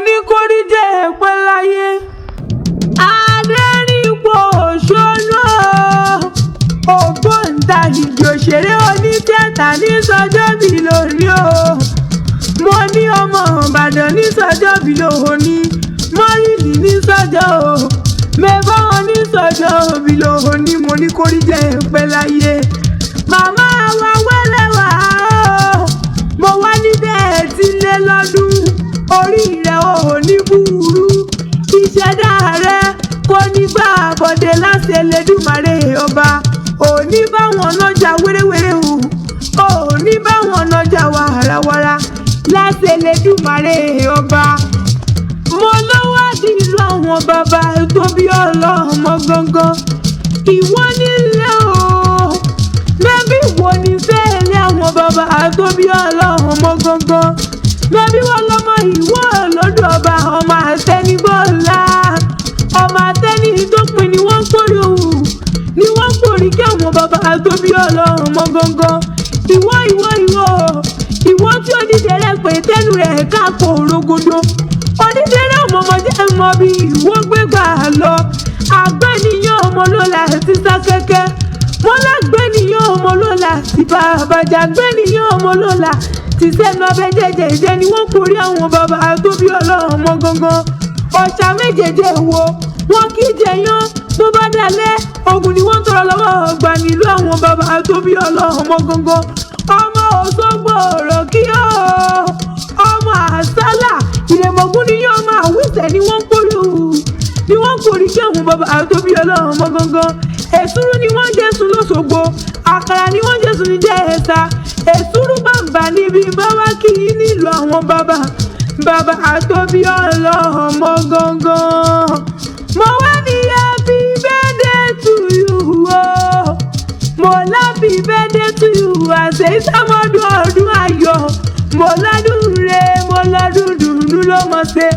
ní kórí jẹ́ ẹ̀pẹ́ láyé. Adẹ́rìnpò Òṣónú ògbóǹtarìgì òṣèré onítìátà ní sọjọ́bí lónìí o. Mo ní ọmọ Ìbàdàn ní sọjọ́bí lónìí, Mọ́rìlì ní sọjọ́ o, mẹ́fà wọn ní sọjọ́bí lónìí. Mo ní kórí jẹ́ ẹ̀pẹ́ láyé. Màmá wa wẹ́lẹ́wà o, mo wá ní bẹ́ẹ̀ tí lé lọ́dún, orí rẹ̀ ò ní burú, ìṣẹ̀dá rẹ̀ kò ní bá àbọ̀dé láti Elédùmarè ọba. Òní báwọn lọ́jà wéréwéré o, òní báwọn lọ́jà wàràwàrà láti Elédùmarè ọba. Mo lọ́wọ́ di ìlú àwọn bàbá tó bí ọlọ́mọ gangan. Ìwọ nílé o, bẹ́bí wo ni fẹ́ẹ̀lẹ́ àwọn bàbá tó bí ọlọ́mọ gangan. Bẹ́bí wọn lọ́mọ ìwọ lọ́dọ̀ ọba, ọmọ àtẹnibọ́lá, ọmọ àtẹni tó pin ni wọ́n kórè òwú, ni wọ́n kórè kí àwọn bàbá tó bí ọlọ́mọ gangan. Ìwọ tí ó díje rẹ̀ pé tẹ́nu rẹ̀ káàkó rogodo. Onídẹ̀rẹ̀ ọmọọmọdé mọ bí ìwọ gbégbá lọ. Àgbẹ̀niyàn ọmọ lọ́la ti sá kẹ́kẹ́. Wọ́n lágbẹ̀niyàn ọmọ lọ́la ti bá àbájá. Àgbẹ̀niyàn ọmọ lọ́la ti sẹ́nu abẹ́ jẹ́jẹ́ ni wọ́n kórè àwọn bàbá tó bí ọlọ́mọ gangan. Ọ̀ṣà méjèèjì wo wọn kì í jẹyán tó bá dalẹ̀, ogun ni wọ́n tọrọ lọ́wọ́ ọgbà nílùú àwọn bàbá tó bí ọlọ́mọ gangan. Ọmọ Òṣogbo ọ̀rọ̀ kí ó, ọmọ àsálà ìrèmọ̀gún ni yóò máa wíṣẹ̀ ni wọ́n kórè kí àwọn bàbá tó bí ọlọ́mọ gangan. Èsúrú ni wọ́n jẹ́sùn lọ́ṣogbo, àkàrà ni wọ́n jẹ́sùn ní Jẹ̀ṣà. Èsúrú bàbà níbi bàbá kì í nílùú àwọn bàbá tó bí ọlọ́mọ gangan. Mo wá ní happy birthday to you o, mo happy birthday to you, àṣẹ ìsàmọ́dún ọdún ayọ̀. Mo lọ́dún re, mo lọ́dún dùnú ló mọ̀ ṣe,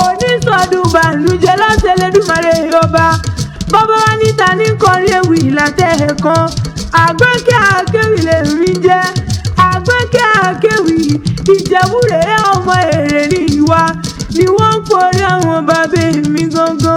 onísọdún bànújẹ́ láti Elédùmarè ọba. Bàbá wa níta ní kọrin ewì látẹ̀ kan, àgbẹ̀kẹ́ akéwì lè rí jẹ́, àgbẹ̀kẹ́ akéwì ìjẹ̀bú rèé ọmọ èrè ní ìwà ni wọ́n ń kórè àwọn bàbá mi gangan.